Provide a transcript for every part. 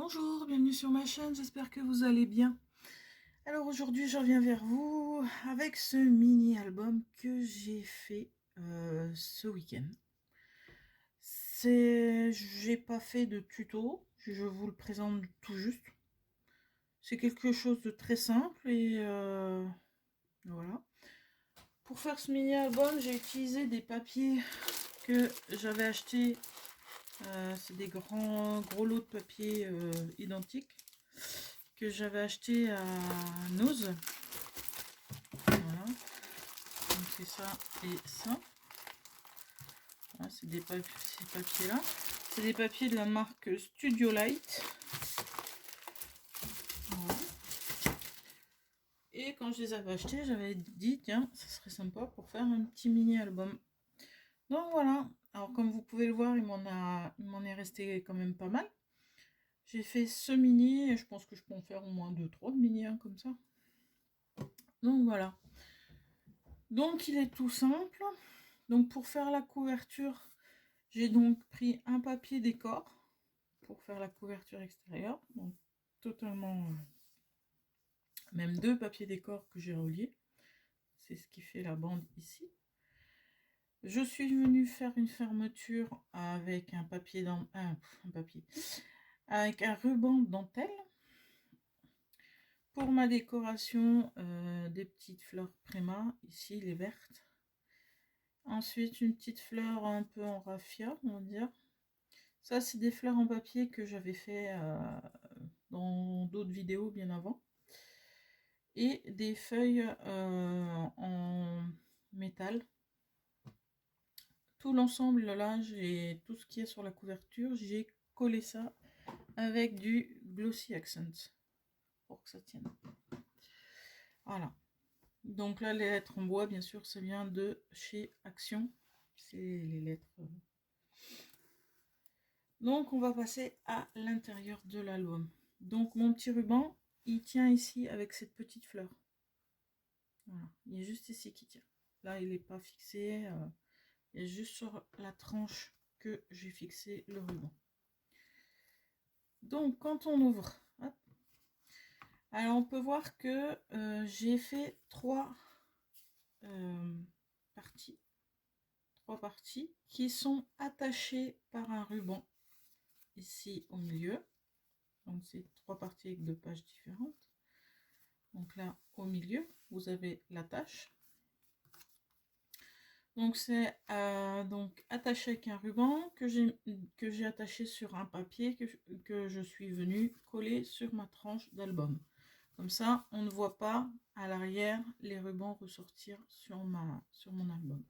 Bonjour, bienvenue sur ma chaîne, j'espère que vous allez bien. Alors aujourd'hui je reviens vers vous avec ce mini album que j'ai fait ce week-end. J'ai pas fait de tuto, je vous le présente tout juste. C'est quelque chose de très simple et voilà. Pour faire ce mini album, j'ai utilisé des papiers que j'avais achetés. C'est des gros lots de papier identiques que j'avais acheté à Nose. Voilà, donc c'est ça et ça. Voilà, c'est ces papiers là. C'est des papiers de la marque Studio Light. Voilà. Et quand je les avais achetés, j'avais dit tiens, ça serait sympa pour faire un petit mini album. Donc voilà. Alors comme vous pouvez le voir, il m'en est resté quand même pas mal. J'ai fait ce mini et je pense que je peux en faire au moins 2-3 de mini comme ça. Donc voilà. Donc il est tout simple. Donc pour faire la couverture, j'ai donc pris un papier décor pour faire la couverture extérieure. Donc totalement, même 2 papiers décor que j'ai reliés. C'est ce qui fait la bande ici. Je suis venue faire une fermeture avec un papier avec un ruban dentelle. Pour ma décoration, des petites fleurs Préma, ici les vertes. Ensuite, une petite fleur un peu en raffia, on va dire. Ça, c'est des fleurs en papier que j'avais fait dans d'autres vidéos bien avant. Et des feuilles en métal. Tout l'ensemble, là, j'ai tout ce qui est sur la couverture, j'ai collé ça avec du Glossy Accent pour que ça tienne. Voilà. Donc là, les lettres en bois, bien sûr, ça vient de chez Action. C'est les lettres. Donc, on va passer à l'intérieur de l'album. Donc, mon petit ruban, il tient ici avec cette petite fleur. Voilà. Il est juste ici qui tient. Là, il n'est pas fixé. Il est juste sur la tranche que j'ai fixé le ruban. Donc, quand on ouvre, hop, alors on peut voir que j'ai fait trois parties. Trois parties qui sont attachées par un ruban ici au milieu. Donc c'est 3 parties avec 2 pages différentes. Donc là au milieu vous avez l'attache. Donc c'est donc attaché avec un ruban que j'ai attaché sur un papier que je suis venue coller sur ma tranche d'album. Comme ça on ne voit pas à l'arrière les rubans ressortir sur mon album.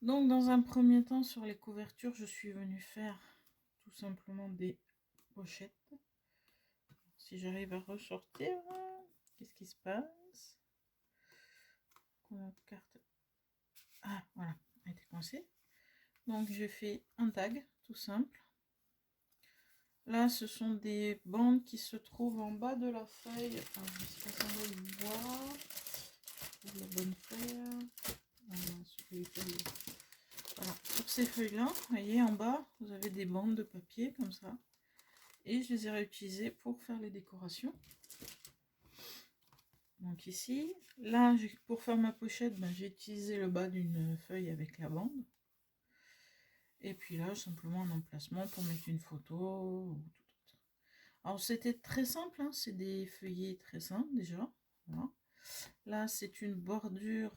Donc dans un premier temps sur les couvertures, je suis venue faire tout simplement des pochettes. Si j'arrive à ressortir, qu'est-ce qui se passe? Notre carte. Ah voilà, elle a été coincée. Donc j'ai fait un tag tout simple. Là ce sont des bandes qui se trouvent en bas de la feuille. Alors, je sais pas si on va le voir. La bonne feuille. Voilà, sur ces feuilles-là, vous voyez en bas, vous avez des bandes de papier comme ça. Et je les ai réutilisées pour faire les décorations. Donc ici, là, pour faire ma pochette, j'ai utilisé le bas d'une feuille avec la bande. Et puis là, simplement un emplacement pour mettre une photo ou tout autre. Alors c'était très simple, hein, c'est des feuillets très simples déjà. Voilà. Là, c'est une bordure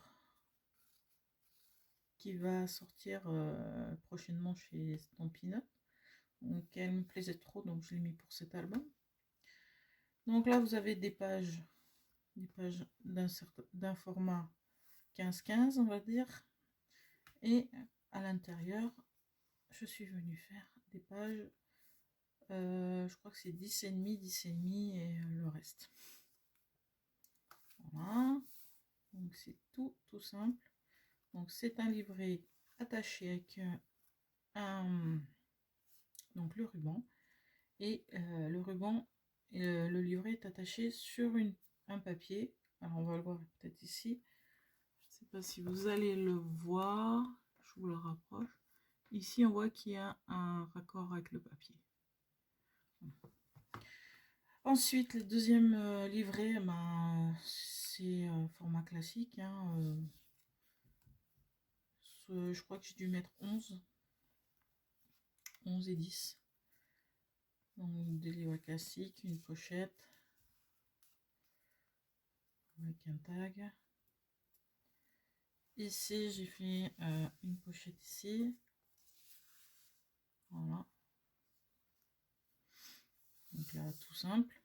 qui va sortir prochainement chez Stampin' Up. Donc elle me plaisait trop, donc je l'ai mis pour cet album. Donc là, vous avez des pages d'un format 15-15, on va dire. Et à l'intérieur, je suis venue faire des pages, je crois que c'est 10,5 et le reste. Voilà. Donc c'est tout simple. Donc c'est un livret attaché avec donc le ruban. Et le ruban, le livret est attaché sur un papier. Alors on va le voir peut-être ici. Je ne sais pas si vous allez le voir. Je vous le rapproche. Ici on voit qu'il y a un raccord avec le papier. Ensuite, le deuxième livret, ben, c'est format classique. Hein, je crois que j'ai dû mettre 11 et 10. Donc des livres classiques, une pochette avec un tag. Ici, j'ai fait une pochette ici. Voilà. Donc là, tout simple.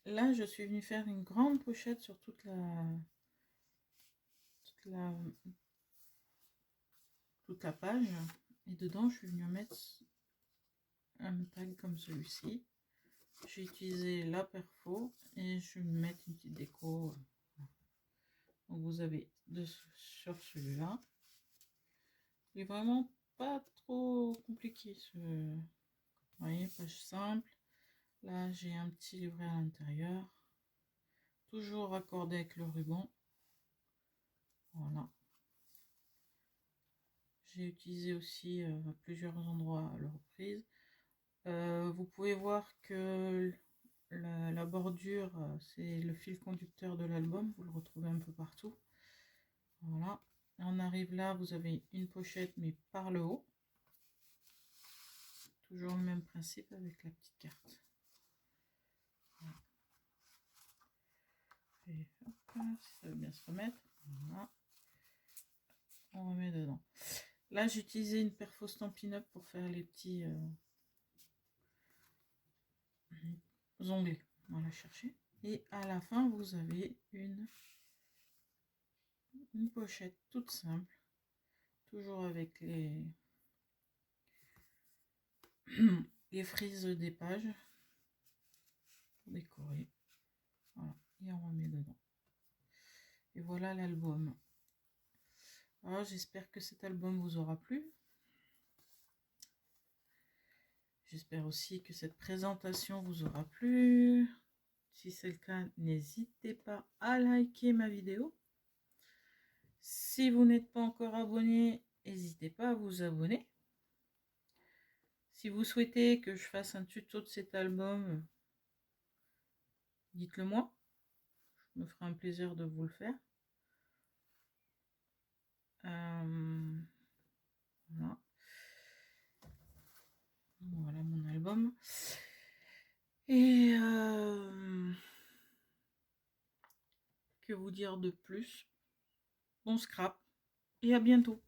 Là, je suis venue faire une grande pochette sur toute la page. Et dedans, je suis venue mettre un tag comme celui-ci. J'ai utilisé la perfo et je vais mettre une petite déco. Donc vous avez sur celui-là. Il est vraiment pas trop compliqué. Vous voyez, page simple. Là, j'ai un petit livret à l'intérieur. Toujours raccordé avec le ruban. Voilà. J'ai utilisé aussi à plusieurs endroits à la reprise. Vous pouvez voir que la bordure, c'est le fil conducteur de l'album. Vous le retrouvez un peu partout. Voilà. On arrive là, vous avez une pochette, mais par le haut. Toujours le même principe avec la petite carte. Voilà. Et hop, si ça veut bien se remettre. Voilà. On remet dedans. Là, j'ai utilisé une perfo Stampin' Up pour faire les petits onglets. Voilà, chercher. Et à la fin, vous avez une pochette toute simple. Toujours avec les frises des pages pour décorer. Voilà, et on remet dedans. Et voilà l'album. Alors, j'espère que cet album vous aura plu. J'espère aussi que cette présentation vous aura plu. Si c'est le cas, n'hésitez pas à liker ma vidéo. Si vous n'êtes pas encore abonné, n'hésitez pas à vous abonner. Si vous souhaitez que je fasse un tuto de cet album, dites-le moi. Je me ferai un plaisir de vous le faire. Voilà. Voilà mon album. Et que vous dire de plus? Bon scrap et à bientôt.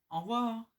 Au revoir.